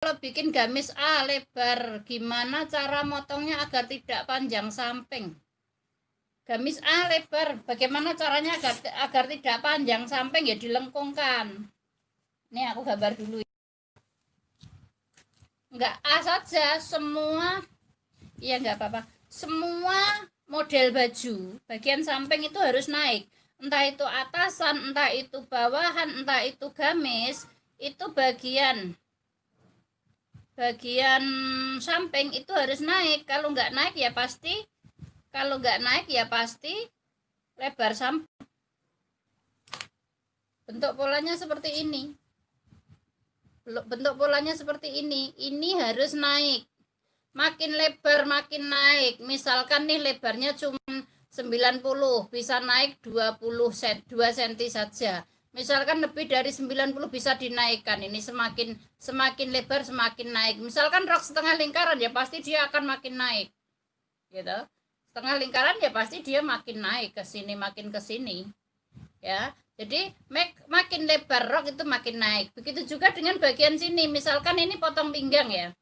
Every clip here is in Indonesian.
Kalau bikin gamis A lebar, gimana cara motongnya agar tidak panjang samping? Gamis A lebar, bagaimana caranya agar tidak panjang samping? Ya dilengkungkan. Ini aku gambar dulu. Enggak A saja, semua, ya enggak apa-apa. Semua model baju, bagian samping itu harus naik. Entah itu atasan, entah itu bawahan, entah itu gamis, itu bagian samping itu harus naik. Kalau nggak naik ya pasti lebar samping. Bentuk polanya seperti ini. Ini harus naik. Makin lebar makin naik. Misalkan nih lebarnya cuma 90, bisa naik 2 cm saja. Misalkan lebih dari 90 bisa dinaikkan. Ini semakin lebar semakin naik. Misalkan rok setengah lingkaran ya pasti dia akan makin naik. Gitu. Setengah lingkaran ya pasti dia makin naik ke sini, makin ke sini. Ya. Jadi makin lebar rok itu makin naik. Begitu juga dengan bagian sini. Misalkan ini potong pinggang ya.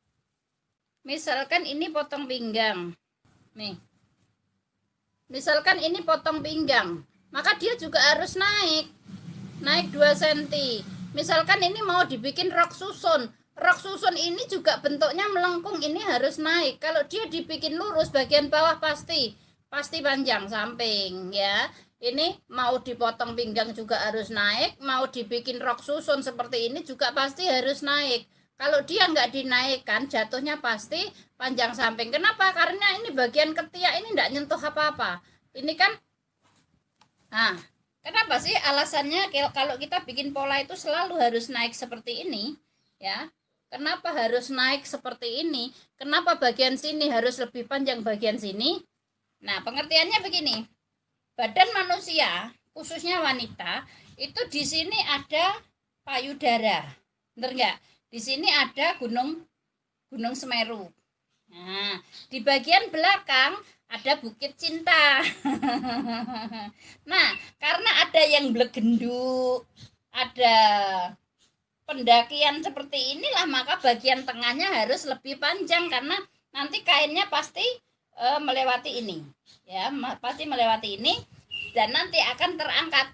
Misalkan ini potong pinggang. Nih. Misalkan ini potong pinggang, maka dia juga harus naik 2 cm. Misalkan ini mau dibikin rok susun ini juga bentuknya melengkung, ini harus naik. Kalau dia dibikin lurus bagian bawah pasti panjang samping ya. Ini mau dipotong pinggang juga harus naik, mau dibikin rok susun seperti ini juga pasti harus naik. Kalau dia nggak dinaikkan, jatuhnya pasti panjang samping. Kenapa? Karena ini bagian ketiak ini nggak nyentuh apa-apa. Ini kan, nah, kenapa sih alasannya kalau kita bikin pola itu selalu harus naik seperti ini, ya? Kenapa harus naik seperti ini? Kenapa bagian sini harus lebih panjang bagian sini? Nah, pengertiannya begini. Badan manusia, khususnya wanita, itu di sini ada payudara. Bener nggak? Di sini ada Gunung Semeru. Nah, di bagian belakang ada Bukit Cinta. Nah, karena ada yang blegenduk, ada pendakian seperti inilah, maka bagian tengahnya harus lebih panjang karena nanti kainnya pasti melewati ini. Ya, pasti melewati ini dan nanti akan terangkat.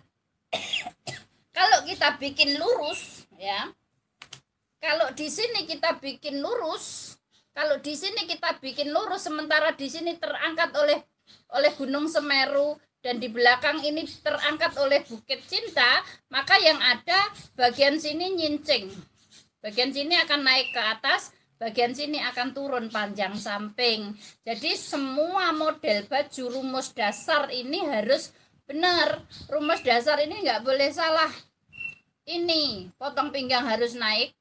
Kalau kita bikin lurus, ya. Kalau di sini kita bikin lurus, sementara di sini terangkat oleh Gunung Semeru dan di belakang ini terangkat oleh Bukit Cinta, maka yang ada bagian sini nyincing. Bagian sini akan naik ke atas, bagian sini akan turun panjang samping. Jadi semua model baju rumus dasar ini harus benar. Rumus dasar ini nggak boleh salah. Ini potong pinggang harus naik,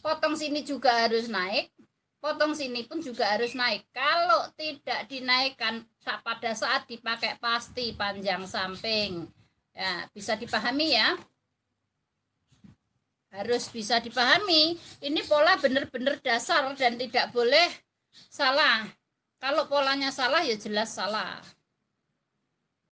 potong sini juga harus naik, potong sini pun juga harus naik. Kalau tidak dinaikkan pada saat dipakai pasti panjang samping. Ya, bisa dipahami ya? Harus bisa dipahami. Ini pola benar-benar dasar dan tidak boleh salah. Kalau polanya salah ya jelas salah.